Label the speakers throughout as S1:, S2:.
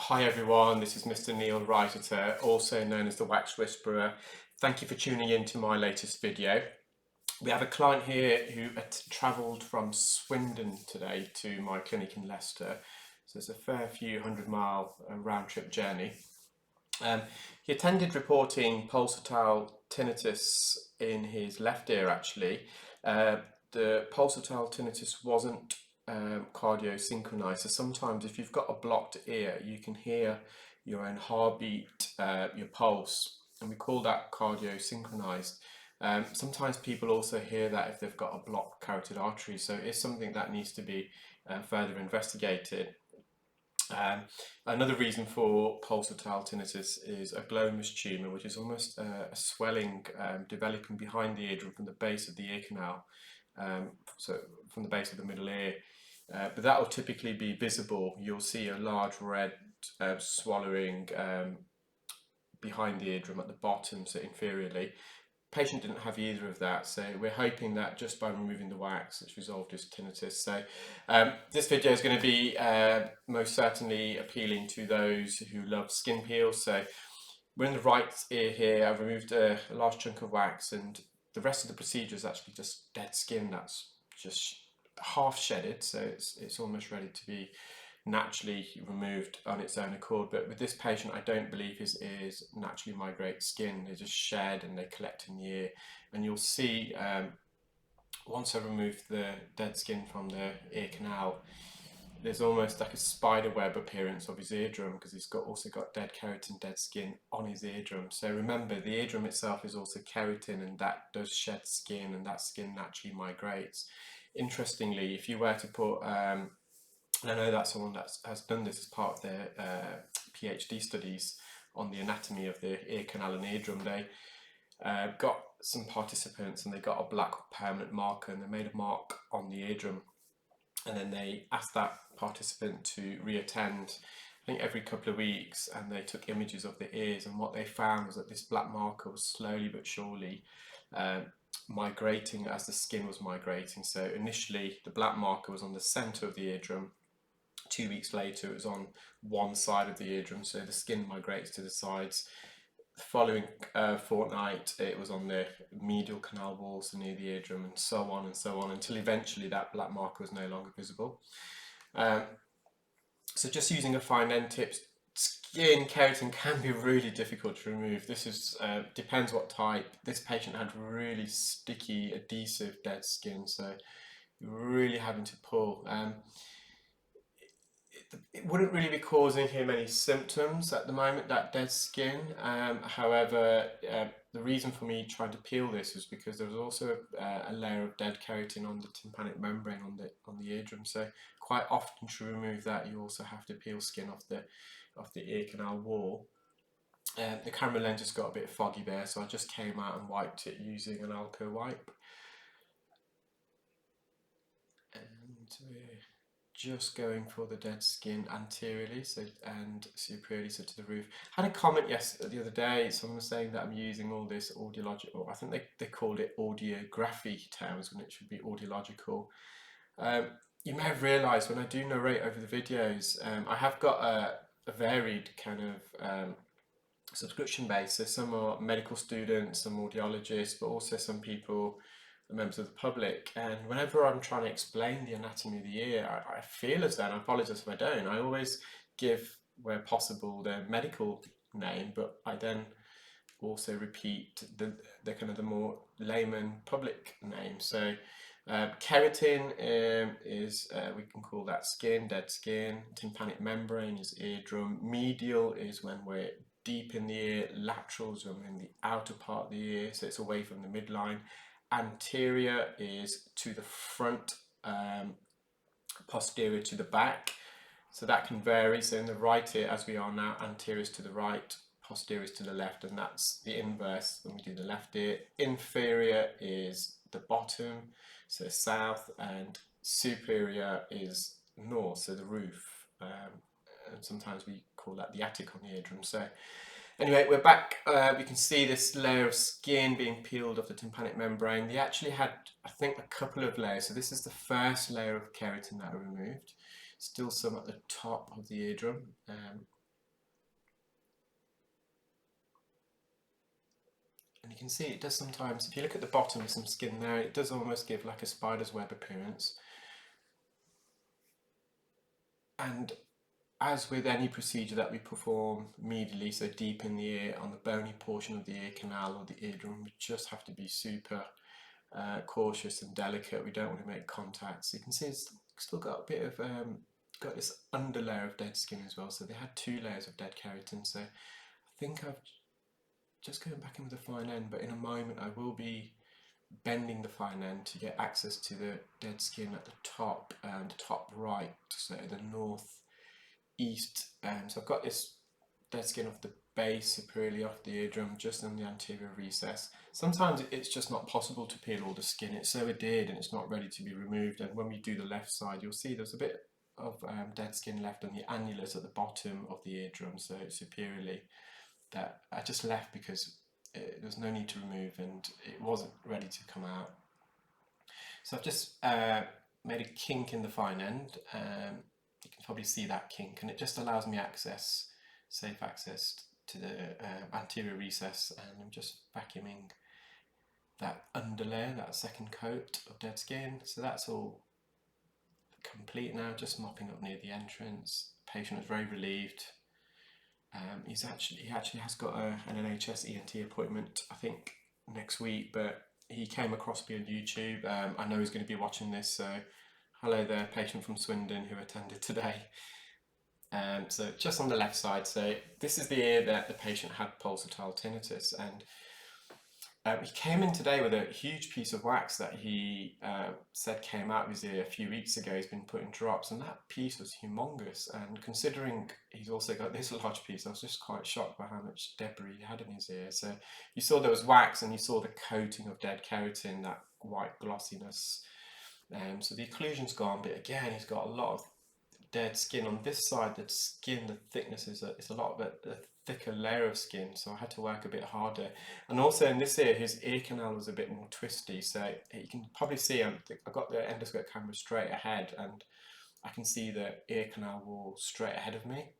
S1: Hi everyone, this is Mr. Neil Writer, also known as the Wax Whisperer. Thank you for tuning in to my latest video. We have a client here who travelled from Swindon today to my clinic in Leicester. So it's a fair few 100-mile round trip journey. He attended reporting pulsatile tinnitus in his left ear actually. The pulsatile tinnitus wasn't cardio synchronized, so sometimes if you've got a blocked ear you can hear your own heartbeat, your pulse, and we call that cardio synchronized. Sometimes people also hear that if they've got a blocked carotid artery, so it's something that needs to be further investigated. Another reason for pulsatile tinnitus is a glomus tumour, which is almost a swelling developing behind the eardrum from the base of the ear canal, so from the base of the middle ear. But that will typically be visible. You'll see a large red swallowing behind the eardrum at the bottom, so inferiorly. Patient didn't have either of that, so we're hoping that just by removing the wax it's resolved his tinnitus. So this video is going to be most certainly appealing to those who love skin peels. So we're in the right ear here. I've removed a large chunk of wax, and the rest of the procedure is actually just dead skin that's just half shedded, so it's almost ready to be naturally removed on its own accord. But with this patient, I don't believe his ears naturally migrate skin. They just shed and they collect in the ear. And you'll see once I remove the dead skin from the ear canal, there's almost like a spider web appearance of his eardrum, because he's also got dead keratin, dead skin on his eardrum. So remember, the eardrum itself is also keratin, and that does shed skin, and that skin naturally migrates. Interestingly, if you were to put and I know that someone that has done this as part of their PhD studies on the anatomy of the ear canal and eardrum. They got some participants and they got a black permanent marker, and they made a mark on the eardrum, and then they asked that participant to reattend, I think every couple of weeks, and they took images of the ears, and what they found was that this black marker was slowly but surely migrating as the skin was migrating. So initially the black marker was on the center of the eardrum. 2 weeks later it was on one side of the eardrum, so the skin migrates to the sides. The following fortnight it was on the medial canal wall, so near the eardrum, and so on, until eventually that black marker was no longer visible. So just using a fine end tip, skin keratin can be really difficult to remove. This is depends what type. This patient had really sticky, adhesive dead skin, so you're really having to pull. It wouldn't really be causing him any symptoms at the moment, that dead skin. However, the reason for me trying to peel this is because there was also a layer of dead keratin on the tympanic membrane on the eardrum. So quite often to remove that, you also have to peel skin off the ear canal wall. The camera lens just got a bit foggy there, so I just came out and wiped it using an Alco wipe. And we're just going for the dead skin anteriorly, and superiorly, so to the roof. I had a comment the other day, someone was saying that I'm using all this audiological, I think they called it audiography terms when it should be audiological. You may have realised when I do narrate over the videos, I have got a varied kind of subscription base. So some are medical students, some audiologists, but also some people, members of the public. And whenever I'm trying to explain the anatomy of the ear, I feel as though, and I apologise if I don't, I always give, where possible, the medical name, but I then also repeat the kind of the more layman public name. So keratin is, we can call that skin, dead skin. Tympanic membrane is eardrum. Medial is when we're deep in the ear. Lateral is when we're in the outer part of the ear, so it's away from the midline. Anterior is to the front, posterior to the back, so that can vary. So in the right ear, as we are now, anterior is to the right, posterior is to the left, and that's the inverse when we do the left ear. Inferior is the bottom, so south, and superior is north, so the roof, and sometimes we call that the attic on the eardrum. So anyway, we're back. We can see this layer of skin being peeled off the tympanic membrane. They actually had, I think, a couple of layers. So this is the first layer of keratin that I removed. Still some at the top of the eardrum. you can see it does sometimes, if you look at the bottom of some skin there, it does almost give like a spider's web appearance. And as with any procedure that we perform medially, so deep in the ear, on the bony portion of the ear canal or the eardrum, we just have to be super cautious and delicate. We don't want to make contact. So you can see it's still got a bit of, got this underlayer of dead skin as well. So they had 2 layers of dead keratin. So I think I've just going back in with the fine end, but in a moment I will be bending the fine end to get access to the dead skin at the top and top right, so the north east. So I've got this dead skin off the base, superiorly off the eardrum, just in the anterior recess. Sometimes it's just not possible to peel all the skin. It's so adhered and it's not ready to be removed. And when we do the left side, you'll see there's a bit of dead skin left on the annulus at the bottom of the eardrum, so superiorly, that I just left because there's no need to remove and it wasn't ready to come out. So I've just made a kink in the fine end. You can probably see that kink, and it just allows me access, safe access to the anterior recess, and I'm just vacuuming that underlayer, that second coat of dead skin. So that's all complete now, just mopping up near the entrance. The patient was very relieved. He actually has got an NHS ENT appointment, I think, next week, but he came across me on YouTube. I know he's going to be watching this, so hello there, patient from Swindon who attended today. So just on the left side, so this is the ear that the patient had pulsatile tinnitus, and he came in today with a huge piece of wax that he said came out of his ear a few weeks ago. He's been putting drops, and that piece was humongous. And considering he's also got this large piece, I was just quite shocked by how much debris he had in his ear. So you saw there was wax, and you saw the coating of dead keratin, that white glossiness. So the occlusion's gone, but again, he's got a lot of dead skin on this side. The skin, the thickness is a lot of a thicker layer of skin, so I had to work a bit harder. And also in this ear, his ear canal was a bit more twisty, so you can probably see I've got the endoscope camera straight ahead, and I can see the ear canal wall straight ahead of me,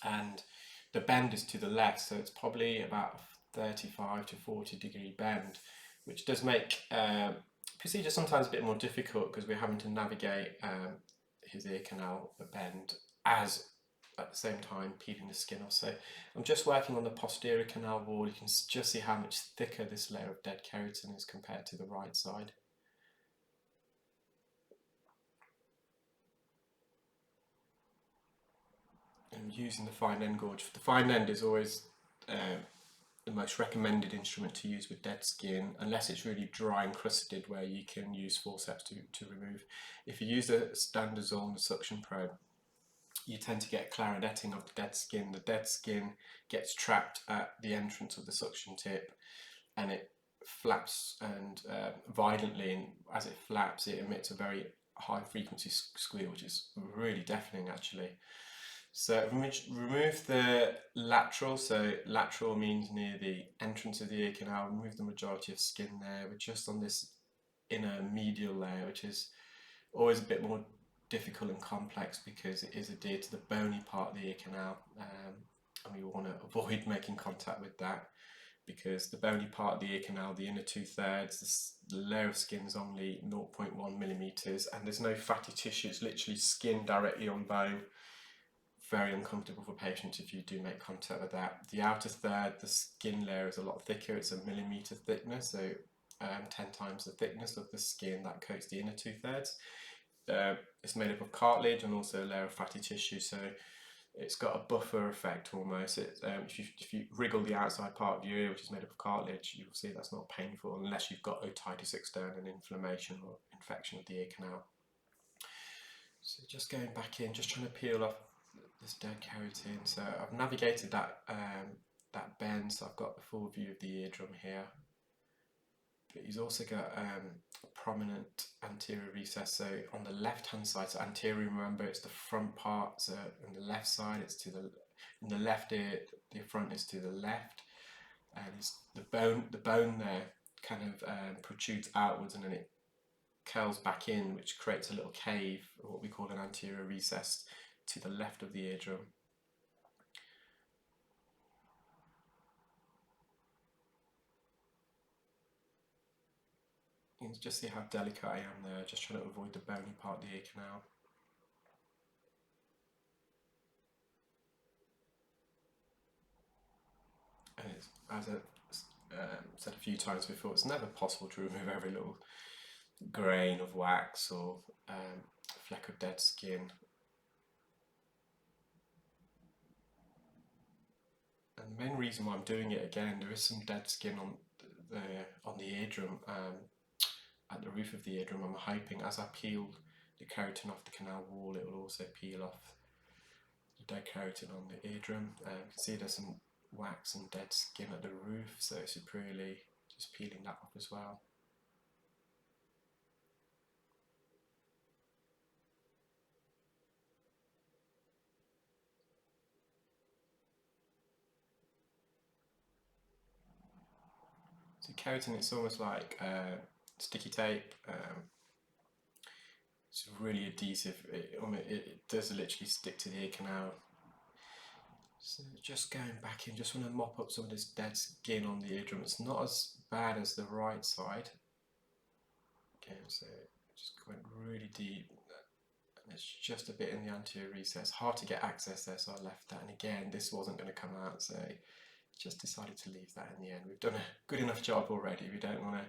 S1: and the bend is to the left, so it's probably about 35 to 40 degree bend, which does make procedure sometimes a bit more difficult because we're having to navigate his ear canal bend as at the same time peeling the skin off. So I'm just working on the posterior canal wall. You can just see how much thicker this layer of dead keratin is compared to the right side. And using the fine end gauge. The fine end is always the most recommended instrument to use with dead skin, unless it's really dry and crusted, where you can use forceps to remove. If you use a standard Zorn, the suction probe, you tend to get clarinetting of the dead skin. The dead skin gets trapped at the entrance of the suction tip, and it flaps and violently, and as it flaps, it emits a very high frequency squeal, which is really deafening actually. So remove the lateral, so lateral means near the entrance of the ear canal. Remove the majority of skin there. We're just on this inner medial layer, which is always a bit more difficult and complex because it is adhered to the bony part of the ear canal, and we want to avoid making contact with that, because the bony part of the ear canal, the inner 2/3, the layer of skin is only 0.1 millimeters, and there's no fatty tissue. It's literally skin directly on bone. Very uncomfortable for patients if you do make contact with that. The outer third, the skin layer is a lot thicker. It's a millimeter thickness, so 10 times the thickness of the skin that coats the inner 2/3. It's made up of cartilage and also a layer of fatty tissue, so it's got a buffer effect almost. If you wriggle the outside part of your ear, which is made up of cartilage, you'll see that's not painful unless you've got otitis externa, and inflammation or infection of the ear canal. So just going back in, just trying to peel off this dead keratin. So I've navigated that that bend, so I've got the full view of the eardrum here. But he's also got a prominent anterior recess. So on the left hand side, so anterior, remember, it's the front part. So on the left side, it's to the in the left ear, the front is to the left, and it's the bone there kind of protrudes outwards, and then it curls back in, which creates a little cave, or what we call an anterior recess, to the left of the eardrum. You can just see how delicate I am there, just trying to avoid the bony part of the ear canal. And it's, as I've said a few times before, it's never possible to remove every little grain of wax or fleck of dead skin. And the main reason why I'm doing it again, there is some dead skin on the eardrum, at the roof of the eardrum. I'm hoping as I peel the keratin off the canal wall, it will also peel off the dead keratin on the eardrum. You can see there's some wax and dead skin at the roof, so it's really just peeling that off as well. So keratin, it's almost like sticky tape. It's really adhesive. It does literally stick to the ear canal. So just going back in, just want to mop up some of this dead skin on the eardrum. It's not as bad as the right side. Again, so just going really deep. And it's just a bit in the anterior recess. Hard to get access there, so I left that. And again, this wasn't going to come out, so just decided to leave that in the end. We've done a good enough job already. We don't want to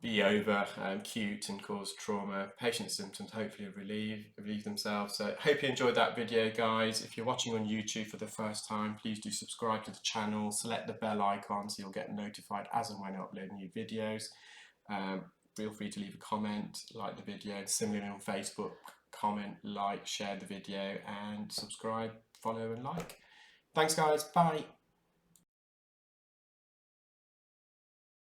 S1: be over cute and cause trauma. Patient symptoms hopefully relieve themselves. So hope you enjoyed that video, guys. If you're watching on YouTube for the first time, please do subscribe to the channel, select the bell icon so you'll get notified as and when I upload new videos. Feel free to leave a comment, like the video, and similarly on Facebook, comment, like, share the video, and subscribe, follow and like. Thanks guys, bye.